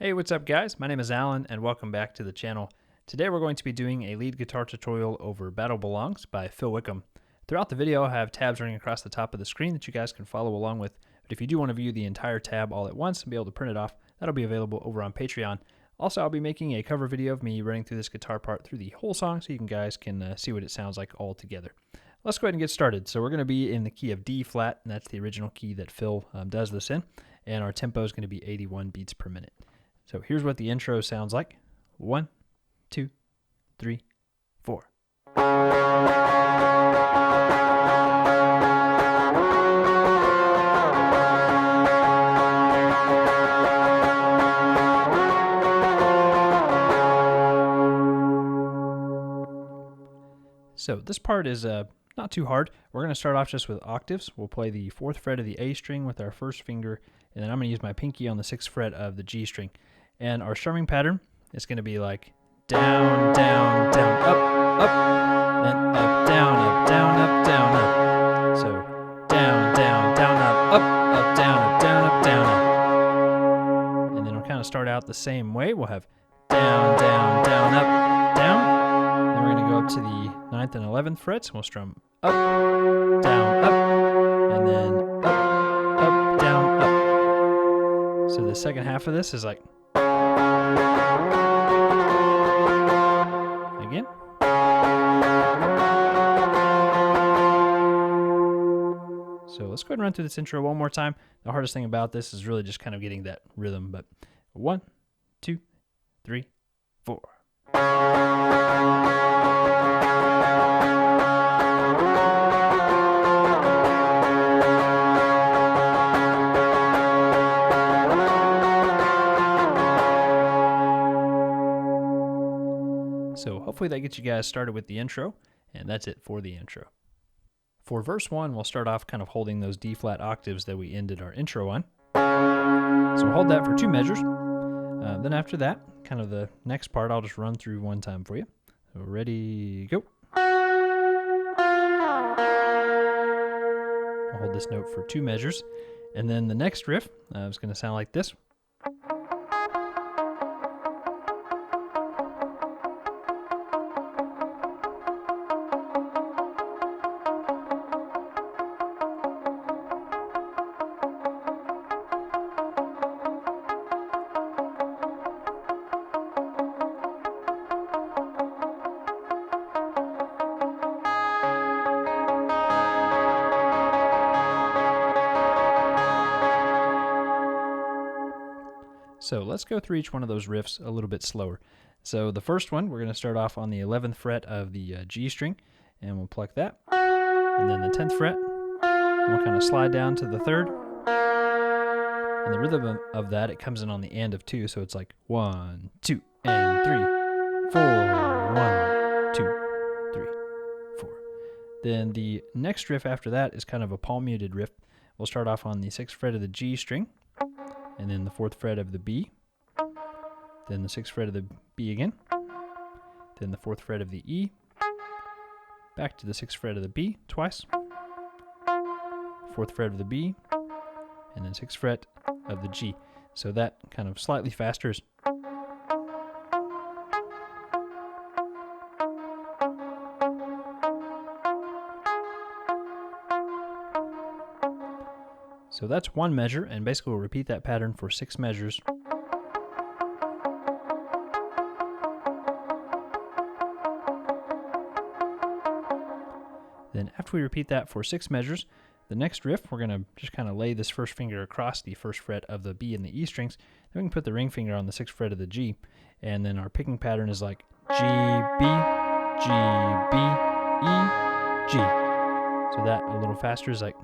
Hey, what's up guys? My name is Alan and welcome back to the channel. Today we're going to be doing a lead guitar tutorial over Battle Belongs by Phil Wickham. Throughout the video I have tabs running across the top of the screen that you guys can follow along with, but if you do want to view the entire tab all at once and be able to print it off, that'll be available over on Patreon. Also, I'll be making a cover video of me running through this guitar part through the whole song so you guys can see what it sounds like all together. Let's go ahead and get started. So we're going to be in the key of D flat, and that's the original key that Phil does this in, and our tempo is going to be 81 beats per minute. So here's what the intro sounds like. 1, 2, 3, 4. So this part is not too hard. We're going to start off just with octaves. We'll play the 4th fret of the A string with our first finger, and then I'm going to use my pinky on the 6th fret of the G string. And our strumming pattern is going to be like down, down, down, up, then up, down, up, down, up, down, up. So down, down, down, up, down, up, down, up, down, up. And then we'll kind of start out the same way. We'll have down, down, down, up, down. Then we're going to go up to the 9th and 11th frets, and we'll strum up, down, up, and then up, down, up. So the second half of this is like again. So let's go ahead and run through this intro one more time. The hardest thing about this is really just kind of getting that rhythm, but 1, 2, 3, 4. So hopefully that gets you guys started with the intro, and that's it for the intro. For verse 1, we'll start off kind of holding those D flat octaves that we ended our intro on. So we'll hold that for 2 measures. Then after that, kind of the next part, I'll just run through one time for you. So ready, go. I'll hold this note for 2 measures, and then the next riff is going to sound like this. So let's go through each one of those riffs a little bit slower. So the first one, we're going to start off on the 11th fret of the G string, and we'll pluck that. And then the 10th fret, and we'll kind of slide down to the 3rd. And the rhythm of that, it comes in on the end of 2, so it's like 1, 2, and 3, 4, 1, 2, 3, 4. Then the next riff after that is kind of a palm muted riff. We'll start off on the 6th fret of the G string, and then the 4th fret of the B, then the 6th fret of the B again, then the 4th fret of the E, back to the 6th fret of the B twice, 4th fret of the B, and then 6th fret of the G. So that kind of slightly faster is so that's 1 measure, and basically we'll repeat that pattern for 6 measures. Then after we repeat that for 6 measures, the next riff, we're going to just kind of lay this first finger across the 1st fret of the B and the E strings. Then we can put the ring finger on the 6th fret of the G, and then our picking pattern is like G, B, G, B, E, G. So that a little faster is like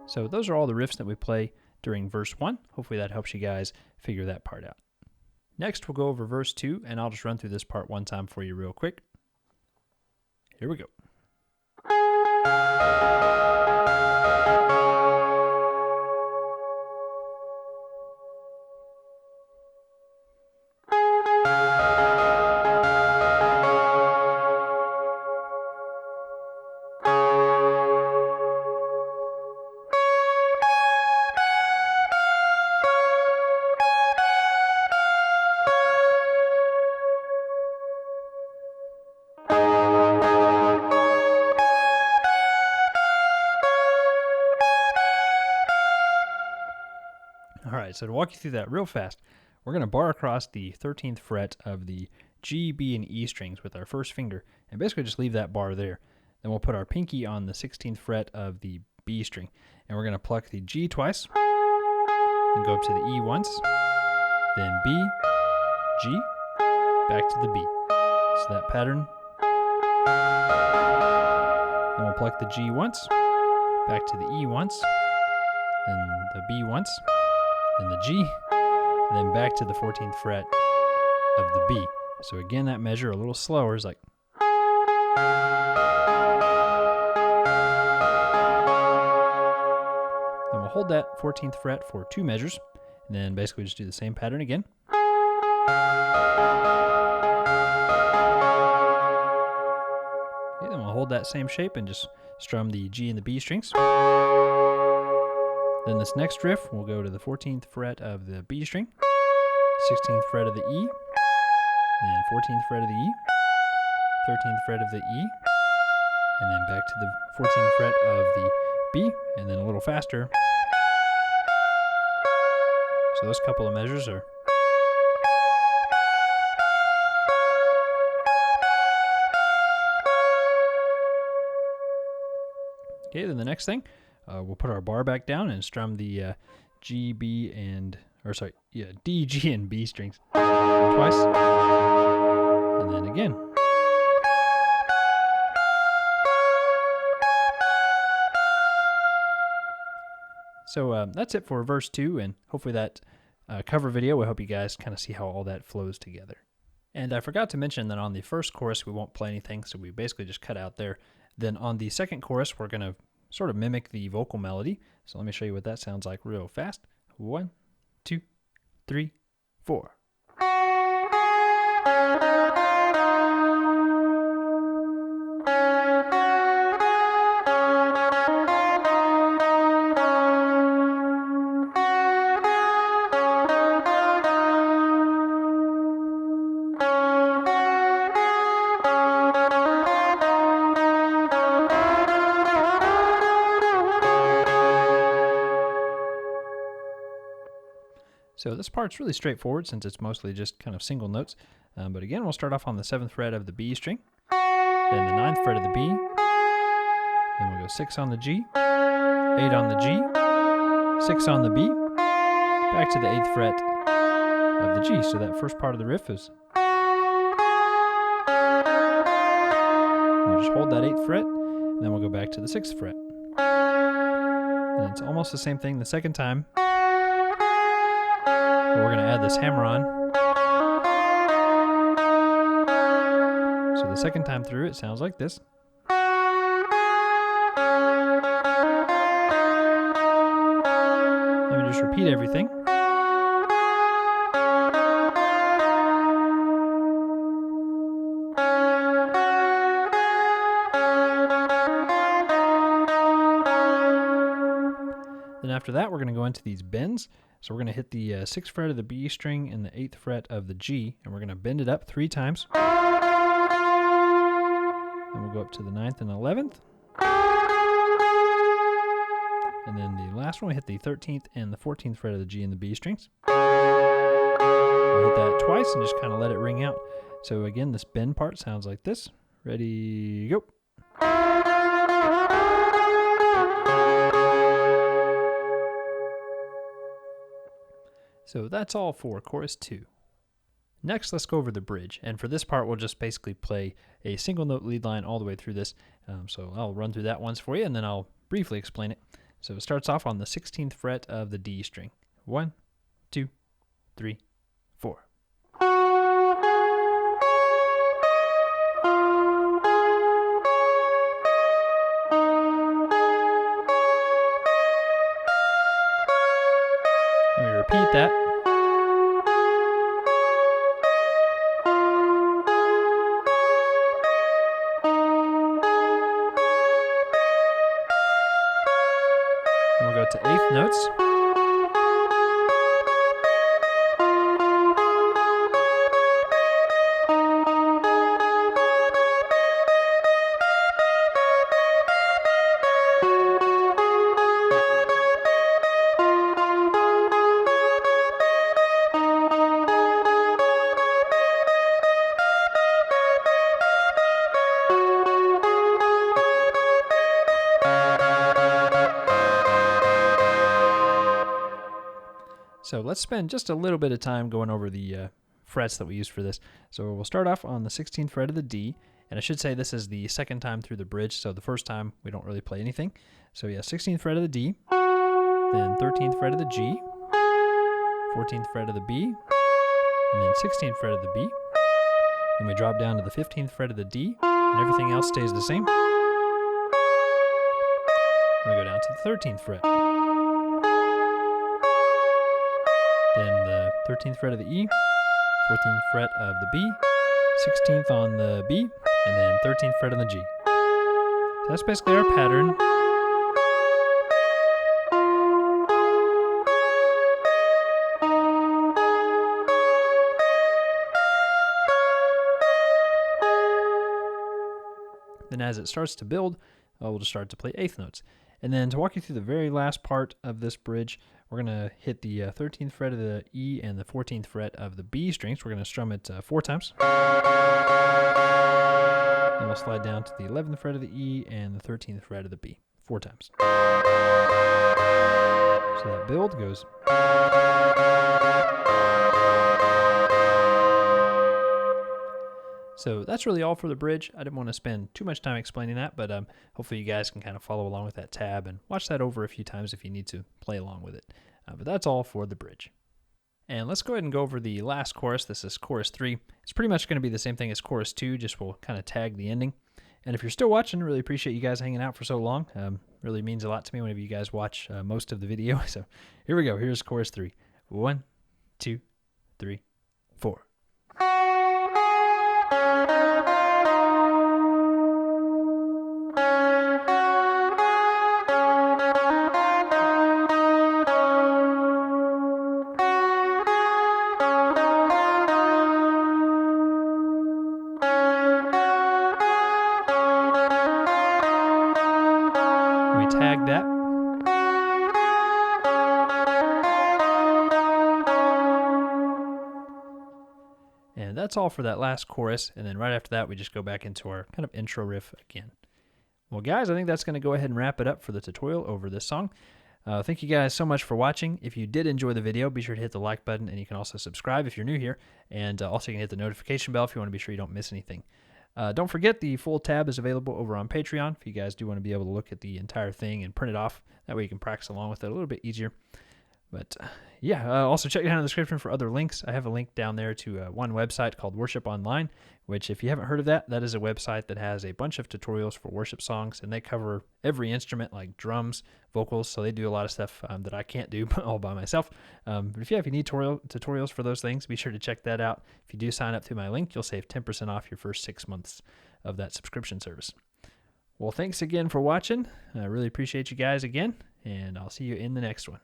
So those are all the riffs that we play during verse 1. Hopefully that helps you guys figure that part out. Next, we'll go over verse 2, and I'll just run through this part one time for you real quick. Here we go. so to walk you through that real fast, we're going to bar across the 13th fret of the G, B, and E strings with our first finger, and basically just leave that bar there. Then we'll put our pinky on the 16th fret of the B string, and we're going to pluck the G twice, and go up to the E once, then B, G, back to the B. So that pattern. Then we'll pluck the G once, back to the E once, then the B once, then the G, and then back to the 14th fret of the B. So again, that measure a little slower is like. Then we'll hold that 14th fret for 2 measures, and then basically just do the same pattern again. Okay, then we'll hold that same shape and just strum the G and the B strings. Then this next riff, we'll go to the 14th fret of the B string, 16th fret of the E, then 14th fret of the E, 13th fret of the E, and then back to the 14th fret of the B, and then a little faster. So those couple of measures are. Okay, then the next thing, we'll put our bar back down and strum the G, B, D, G, and B strings twice, and then again. So that's it for verse 2, and hopefully that cover video will help you guys kind of see how all that flows together. And I forgot to mention that on the first chorus we won't play anything, so we basically just cut out there. Then on the second chorus we're going to sort of mimic the vocal melody. So let me show you what that sounds like real fast. 1, 2, 3, 4. So this part's really straightforward since it's mostly just kind of single notes. But again, we'll start off on the 7th fret of the B string, then the 9th fret of the B, then we'll go 6 on the G, 8 on the G, 6 on the B, back to the 8th fret of the G. So that first part of the riff is. We'll just hold that 8th fret, and then we'll go back to the 6th fret. And it's almost the same thing the second time. We're going to add this hammer on. So the second time through it sounds like this. Let me just repeat everything. Then after that we're going to go into these bends. So we're going to hit the 6th fret of the B string and the 8th fret of the G, and we're going to bend it up 3 times. Then we'll go up to the 9th and 11th. And then the last one, we hit the 13th and the 14th fret of the G and the B strings. We'll hit that twice and just kind of let it ring out. So again, this bend part sounds like this. Ready, go. So that's all for chorus 2. Next, let's go over the bridge. And for this part, we'll just basically play a single note lead line all the way through this. So I'll run through that once for you, and then I'll briefly explain it. So it starts off on the 16th fret of the D string. 1, 2, 3, 4. Let me repeat that. And we'll go to 8th notes. So let's spend just a little bit of time going over the frets that we used for this. So we'll start off on the 16th fret of the D, and I should say this is the second time through the bridge, so the first time we don't really play anything. So yeah, 16th fret of the D, then 13th fret of the G, 14th fret of the B, and then 16th fret of the B. Then we drop down to the 15th fret of the D, and everything else stays the same. Then we go down to the 13th fret. Then the 13th fret of the E, 14th fret of the B, 16th on the B, and then 13th fret on the G. So that's basically our pattern. Then as it starts to build, we'll just start to play eighth notes. And then to walk you through the very last part of this bridge, we're going to hit the 13th fret of the E and the 14th fret of the B strings. We're going to strum it 4 times. Then we'll slide down to the 11th fret of the E and the 13th fret of the B 4 times. So that build goes. So that's really all for the bridge. I didn't want to spend too much time explaining that, but hopefully you guys can kind of follow along with that tab and watch that over a few times if you need to play along with it. But that's all for the bridge. And let's go ahead and go over the last chorus. This is chorus 3. It's pretty much going to be the same thing as chorus 2, just we'll kind of tag the ending. And if you're still watching, really appreciate you guys hanging out for so long. Really means a lot to me whenever you guys watch most of the video. So here we go. Here's chorus 3. 1, 2, 3, 4. We tag that. And that's all for that last chorus. And then right after that, we just go back into our kind of intro riff again. Well, guys, I think that's going to go ahead and wrap it up for the tutorial over this song. Thank you guys so much for watching. If you did enjoy the video, be sure to hit the like button, and you can also subscribe if you're new here. And also you can hit the notification bell if you want to be sure you don't miss anything. Don't forget the full tab is available over on Patreon if you guys do want to be able to look at the entire thing and print it off. That way you can practice along with it a little bit easier. But yeah, also check down in the description for other links. I have a link down there to one website called Worship Online, which if you haven't heard of that, that is a website that has a bunch of tutorials for worship songs, and they cover every instrument like drums, vocals, so they do a lot of stuff that I can't do all by myself. But if you need tutorials for those things, be sure to check that out. If you do sign up through my link, you'll save 10% off your first 6 months of that subscription service. Well, thanks again for watching. I really appreciate you guys again, and I'll see you in the next one.